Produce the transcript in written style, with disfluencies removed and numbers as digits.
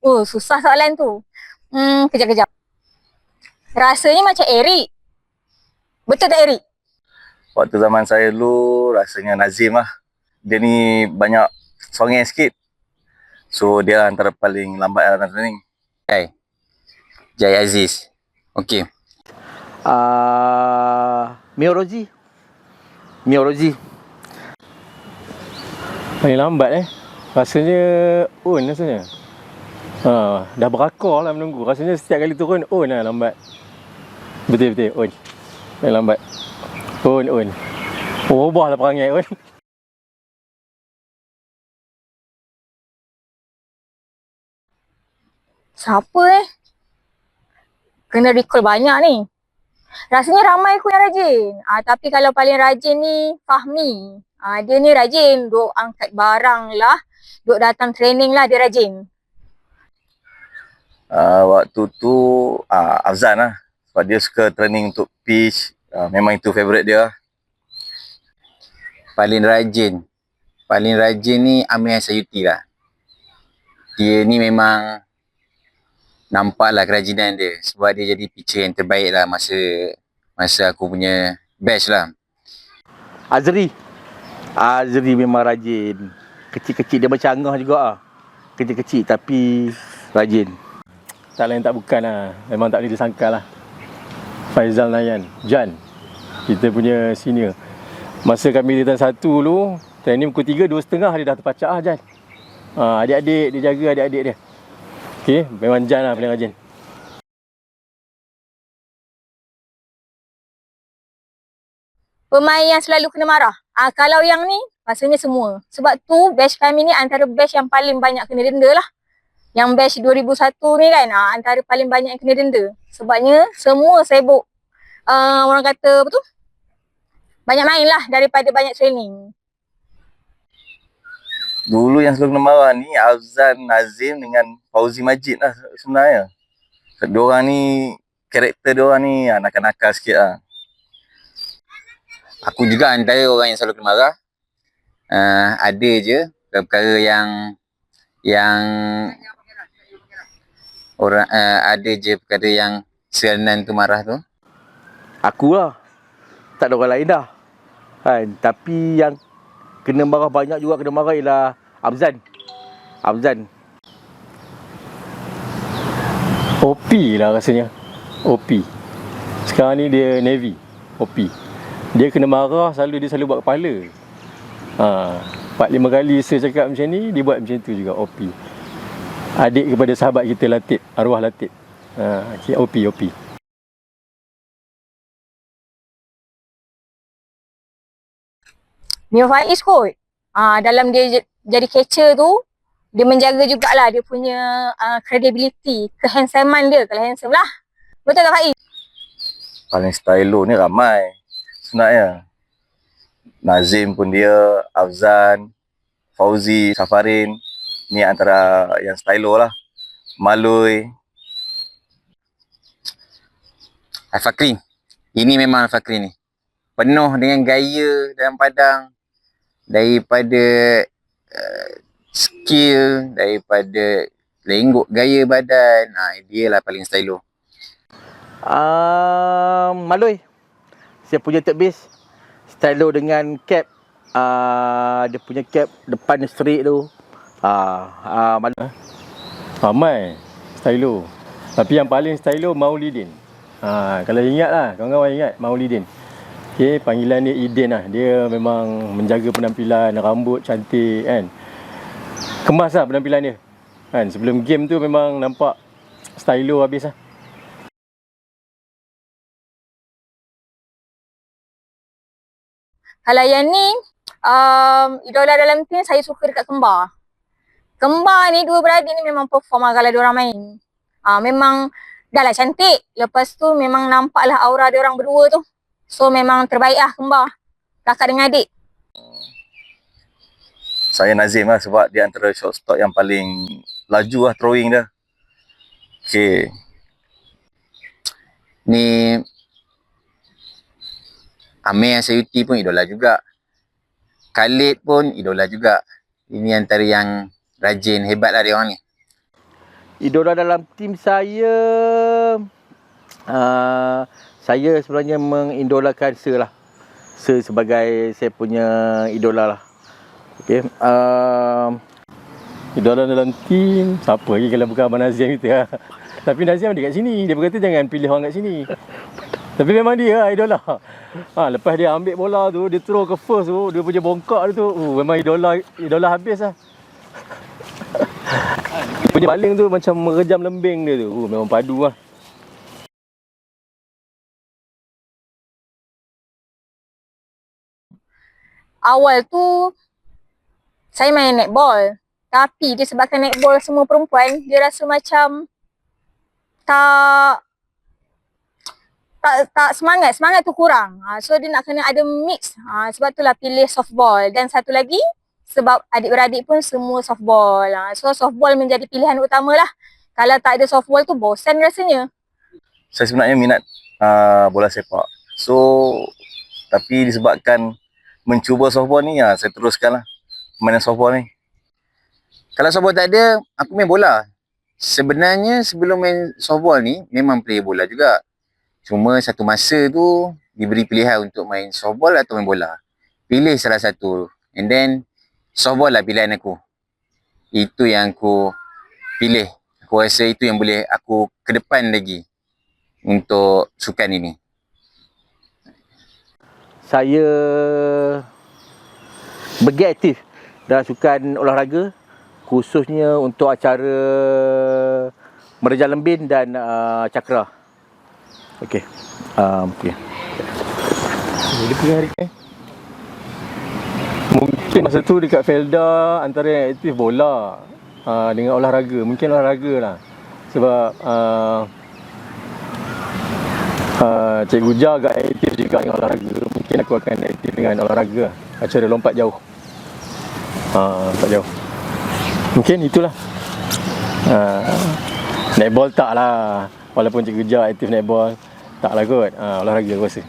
Oh, susah soalan tu. Kejap-kejap. Rasanya macam Eric. Betul tak Eric? Waktu zaman saya dulu rasanya Nazim lah. Dia ni banyak songeng sikit. So dia antara paling lambat dalam training. Jai Aziz. Okey. Mio Rozi. Paling lambat rasanya rasanya. Dah berakar lah menunggu. Rasanya setiap kali turun lah lambat. Betul paling lambat. Berubah lah perangai Siapa Kena recall banyak ni. Rasanya ramai aku yang rajin. Tapi kalau paling rajin ni Fahmi. Dia ni rajin. Duk angkat barang lah. Duk datang training lah, dia rajin. Waktu tu Afzan lah. Sebab dia suka training untuk pitch. Memang itu favourite dia. Paling rajin ni Amir Sayuti lah. Dia ni memang nampaklah kerajinan dia. Sebab dia jadi pitcher yang terbaik lah masa aku punya batch lah. Azri memang rajin. Kecil-kecil dia macam Angah juga lah. Kecil-kecil tapi rajin. Tak lain tak bukan lah. Memang tak boleh disangkal lah. Faizal Nayan, Jan, kita punya senior. Masa kami di Tan 1 dulu, training pukul 3, 2.30 dia dah terpacak lah Jan. Adik-adik, dia jaga adik-adik dia. Okey, memang Jan lah paling rajin. Pemain yang selalu kena marah. Kalau yang ni, rasanya semua. Sebab tu, batch kami ni antara batch yang paling banyak kena denda lah. Yang batch 2001 ni kan, antara paling banyak yang kena denda. Sebabnya, semua sibuk. Orang kata, apa tu? Banyak main lah daripada banyak training. Dulu yang selalu kena marah ni Afzan, Nazim dengan Fauzi Majid lah sebenarnya. Diorang ni, karakter diorang ni nakal-nakal sikit lah. Aku juga antara orang yang selalu kena marah. Ada je perkara yang orang ada je perkara yang seranan tu marah tu. Aku lah. Tak ada orang lain dah. Kan? Tapi yang kena marah banyak juga kena marah ialah Afzan. OP lah rasanya. OP. Sekarang ni dia Navy. OP. Dia kena marah, dia selalu buat kepala. 4-5 kali saya cakap macam ni, dia buat macam tu juga. OP. Adik kepada sahabat kita Latif, arwah Latif. OP. Mio Faiz kot. Dalam dia jadi catcher tu, dia menjaga jugalah dia punya credibility, kehandsamean dia. Kalau handsome lah. Betul tak Faiz? Paling stylo ni ramai sebenarnya. Nazim pun dia, Afzan, Fauzi, Safarin. Ni antara yang stylo lah. Malui. Al-Fakri. Ini memang Al-Fakri ni. Penuh dengan gaya dalam padang. Daripada skill, daripada lenggok gaya badan. Dia lah paling stylo. Malui. Saya punya third base. Stylo dengan cap. Dia punya cap depan straight tu. Malui. Ramai stylo. Tapi yang paling stylo Maulidin. Kalau ingat lah, kawan-kawan ingat Maulidin. Okay, panggilan dia Idin lah. Dia memang menjaga penampilan, rambut cantik kan. Kemas lah penampilan dia. Kan, sebelum game tu memang nampak stylo habis lah. Kalau yang ni, idola dalam team saya suka dekat Kembar. Kembar ni, dua beradik ni memang perform lah kalau diorang main. Memang dah lah cantik. Lepas tu memang nampak lah aura diorang berdua tu. So memang terbaik lah Kembar. Kakak dengan adik. Saya Nazim lah sebab dia antara shortstop yang paling laju lah throwing dia. Okay. Ni Amir Sayuti pun idola juga. Khalid pun idola juga. Ini antara yang rajin, hebat lah dia orang ni. Idola dalam tim saya sebenarnya mengidolakan Sir lah. Sir sebagai saya punya idola lah. Okey. Idola dalam tim, siapa lagi kalau bukan Abang Nazim kita lah. Tapi Nazim ada kat sini. Dia berkata jangan pilih orang kat sini. Tapi memang dia lah idola. Lepas dia ambil bola tu, dia throw ke first tu, dia punya bongkak tu, memang idola habis lah. Punya baling tu macam merejam lembing dia tu. Memang padu lah. Awal tu saya main netball. Tapi disebabkan netball semua perempuan, dia rasa macam tak semangat tu kurang. So dia nak kena ada mix. Sebab itulah pilih softball. Dan satu lagi sebab adik-beradik pun semua softball. So softball menjadi pilihan utama lah. Kalau tak ada softball tu bosan rasanya. Saya sebenarnya minat bola sepak. So tapi disebabkan mencuba softball ni, saya teruskan lah mainan softball ni. Kalau softball tak ada, aku main bola. Sebenarnya sebelum main softball ni, memang player bola juga. Cuma satu masa tu, diberi pilihan untuk main softball atau main bola. Pilih salah satu. And then, softball lah pilihan aku. Itu yang aku pilih. Aku rasa itu yang boleh aku ke depan lagi untuk sukan ini. Saya bergiat aktif dalam sukan olahraga, khususnya untuk acara merejam lembing dan cakra. Okey. Okey. Dia pergi hari mungkin masa tu dekat Felda antara yang aktif bola dengan olahraga. Mungkin olahraga lah. Sebab Cikgu Jar agak aktif juga dengan olahraga. Mungkin aku akan aktif dengan olahraga. Acara lompat jauh. Lompat jauh. Mungkin itulah. Netball tak lah. Walaupun Cikgu Jar aktif netball, tak lah kot. Olahraga aku rasa.